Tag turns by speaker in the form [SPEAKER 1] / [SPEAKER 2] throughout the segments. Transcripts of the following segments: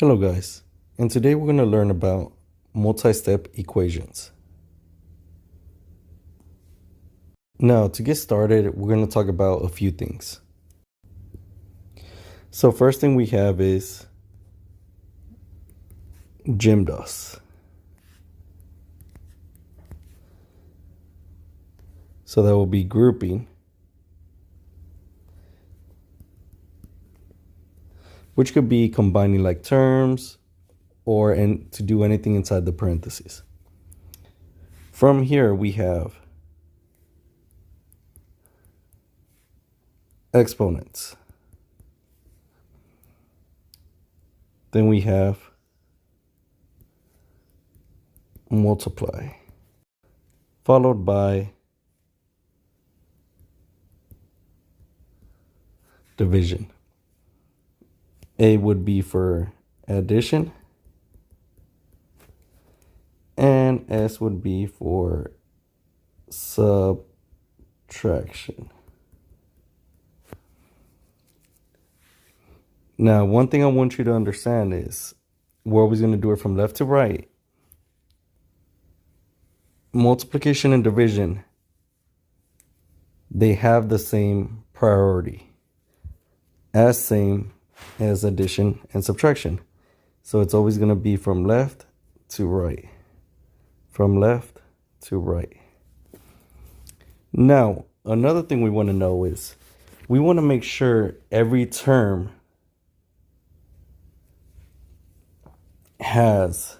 [SPEAKER 1] Hello guys, and today we're going to learn about multi-step equations. Now to get started, we're going to talk about a few things. So first thing we have is GEMDAS. So that will be grouping, which could be combining like terms or to do anything inside the parentheses. From here we have exponents. Then we have multiply, followed by division. A would be for addition, and S would be for subtraction. Now, one thing I want you to understand is we're always going to do it from left to right. Multiplication and division, they have the same priority, as same as addition and subtraction. So it's always going to be from left to right, from left to right. Now, another thing we want to know is we want to make sure every term has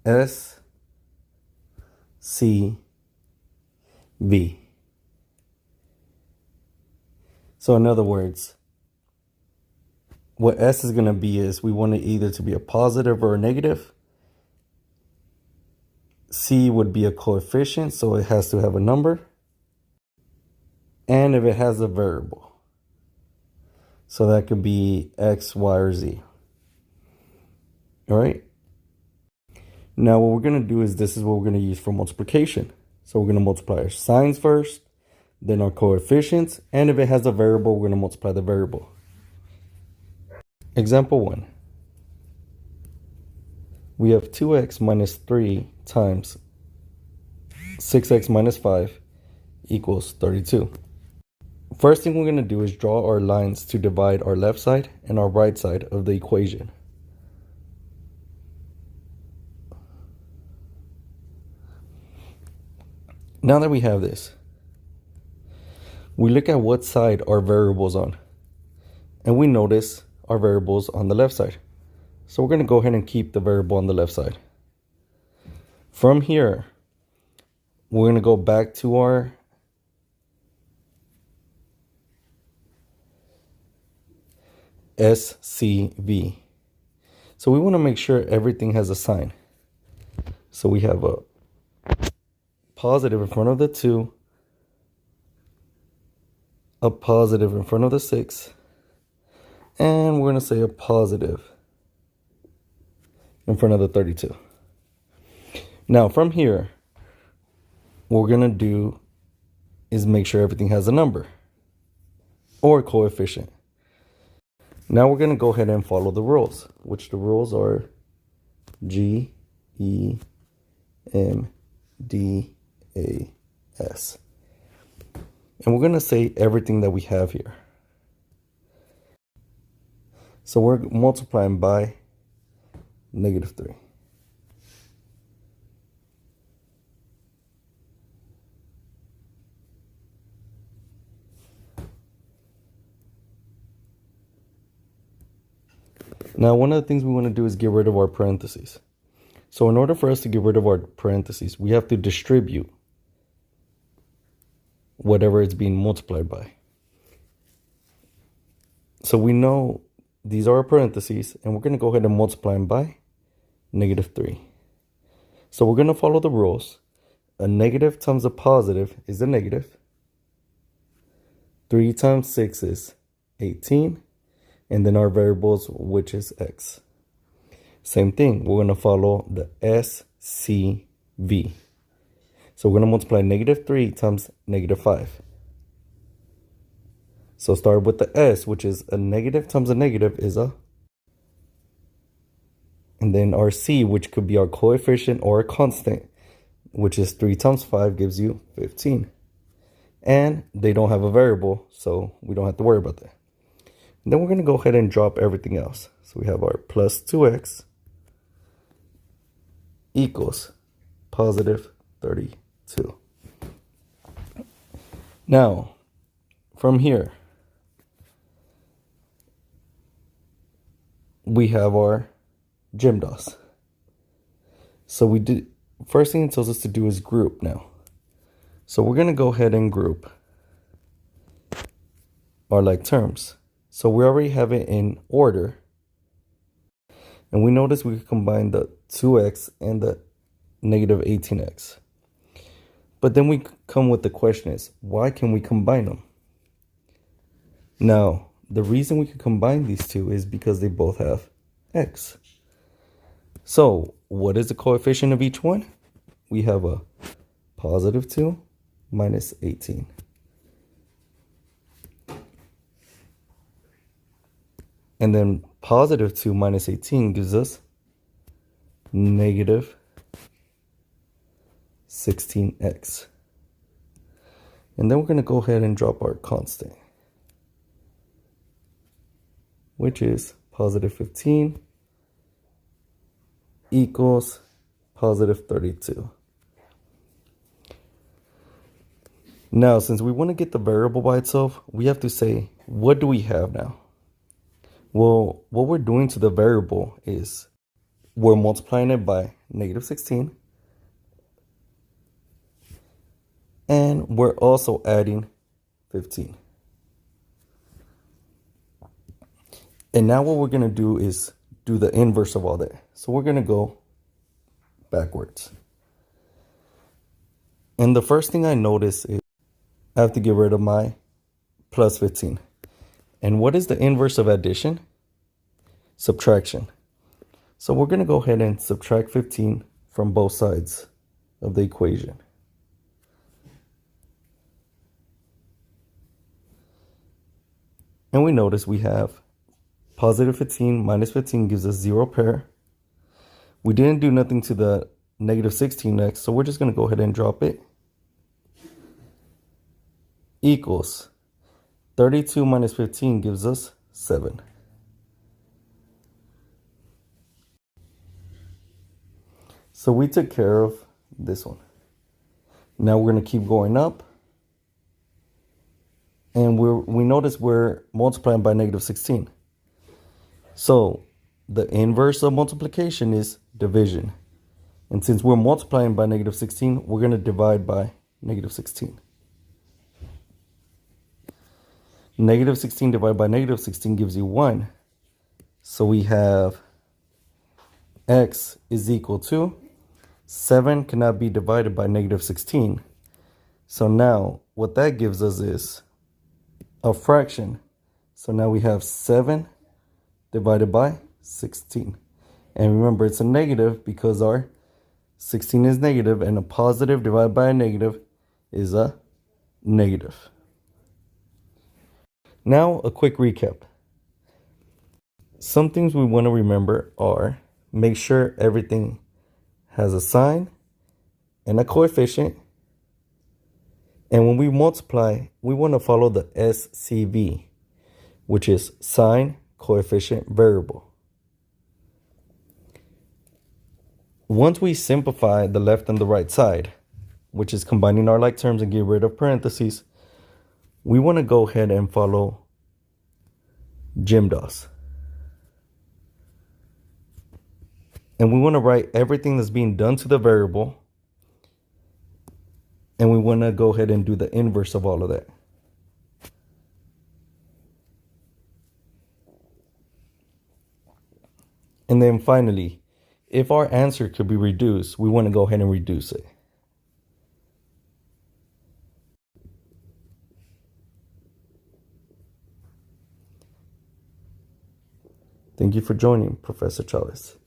[SPEAKER 1] S, C, V. So in other words, what S is going to be is we want it either to be a positive or a negative. C would be a coefficient, so it has to have a number. And if it has a variable, so that could be X, Y, or Z. All right. Now what we're going to do is this is what we're going to use for multiplication. So we're going to multiply our signs first, then our coefficients, and if it has a variable, we're going to multiply the variable. Example 1. We have 2x minus 3 times 6x minus 5 equals 32. First thing we're going to do is draw our lines to divide our left side and our right side of the equation. Now that we have this, we look at what side our variables on, and we notice our variables on the left side. So we're going to go ahead and keep the variable on the left side. From here, we're going to go back to our SCV. So we want to make sure everything has a sign. So we have a positive in front of the 2, a positive in front of the 6, and we're going to say a positive in front of the 32. Now from here, what we're going to do is make sure everything has a number or a coefficient. Now we're going to go ahead and follow the rules, which the rules are G, E, M, D, A, S. And we're going to say everything that we have here. So we're multiplying by -3. Now, one of the things we want to do is get rid of our parentheses. So in order for us to get rid of our parentheses, we have to distribute whatever it's being multiplied by. So we know these are our parentheses, and we're going to go ahead and multiply them by -3. So we're going to follow the rules. A negative times a positive is a negative. 3 times 6 is 18. And then our variables, which is X. Same thing, we're going to follow the SCV. So we're going to multiply -3 times -5. So start with the S, which is a negative times a negative is a. And then our C, which could be our coefficient or a constant, which is 3 times 5 gives you 15. And they don't have a variable, so we don't have to worry about that. And then we're going to go ahead and drop everything else. So we have our plus 2x equals positive 32. Now, from here, we have our GEMDAS. So we did, first thing it tells us to do is group now. So we're going to go ahead and group our like terms. So we already have it in order. And we notice we can combine the 2x and the negative 18x. But then we come with the question is, why can we combine them? Now, the reason we can combine these two is because they both have x. So what is the coefficient of each one? We have a positive 2 minus 18. And then positive 2 minus 18 gives us negative 16x. And then we're going to go ahead and drop our constant, which is positive 15 equals positive 32. Now, since we want to get the variable by itself, we have to say, what do we have now? Well, what we're doing to the variable is we're multiplying it by negative 16. And we're also adding 15. And now what we're going to do is do the inverse of all that. So we're going to go backwards. And the first thing I notice is I have to get rid of my plus 15. And what is the inverse of addition? Subtraction. So we're going to go ahead and subtract 15 from both sides of the equation. And we notice we have positive 15 minus 15 gives us 0 pair. We didn't do nothing to the negative 16x, so we're just going to go ahead and drop it. Equals 32 minus 15 gives us 7. So we took care of this one. Now we're going to keep going up. And we notice we're multiplying by negative 16. So the inverse of multiplication is division. And since we're multiplying by negative 16, we're going to divide by negative 16. Negative 16 divided by negative 16 gives you 1. So we have x is equal to 7 cannot be divided by negative 16. So now what that gives us is a fraction. So now we have 7 divided by 16. And remember, it's a negative because our 16 is negative, and a positive divided by a negative is a negative. Now, a quick recap. Some things we want to remember are make sure everything has a sign and a coefficient. And when we multiply, we want to follow the SCV, which is sign, coefficient, variable. Once we simplify the left and the right side, which is combining our like terms and get rid of parentheses, we want to go ahead and follow GEMDAS. And we want to write everything that's being done to the variable. And we want to go ahead and do the inverse of all of that. And then finally, if our answer could be reduced, we want to go ahead and reduce it. Thank you for joining, Professor Chavez.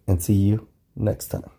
[SPEAKER 1] And see you next time.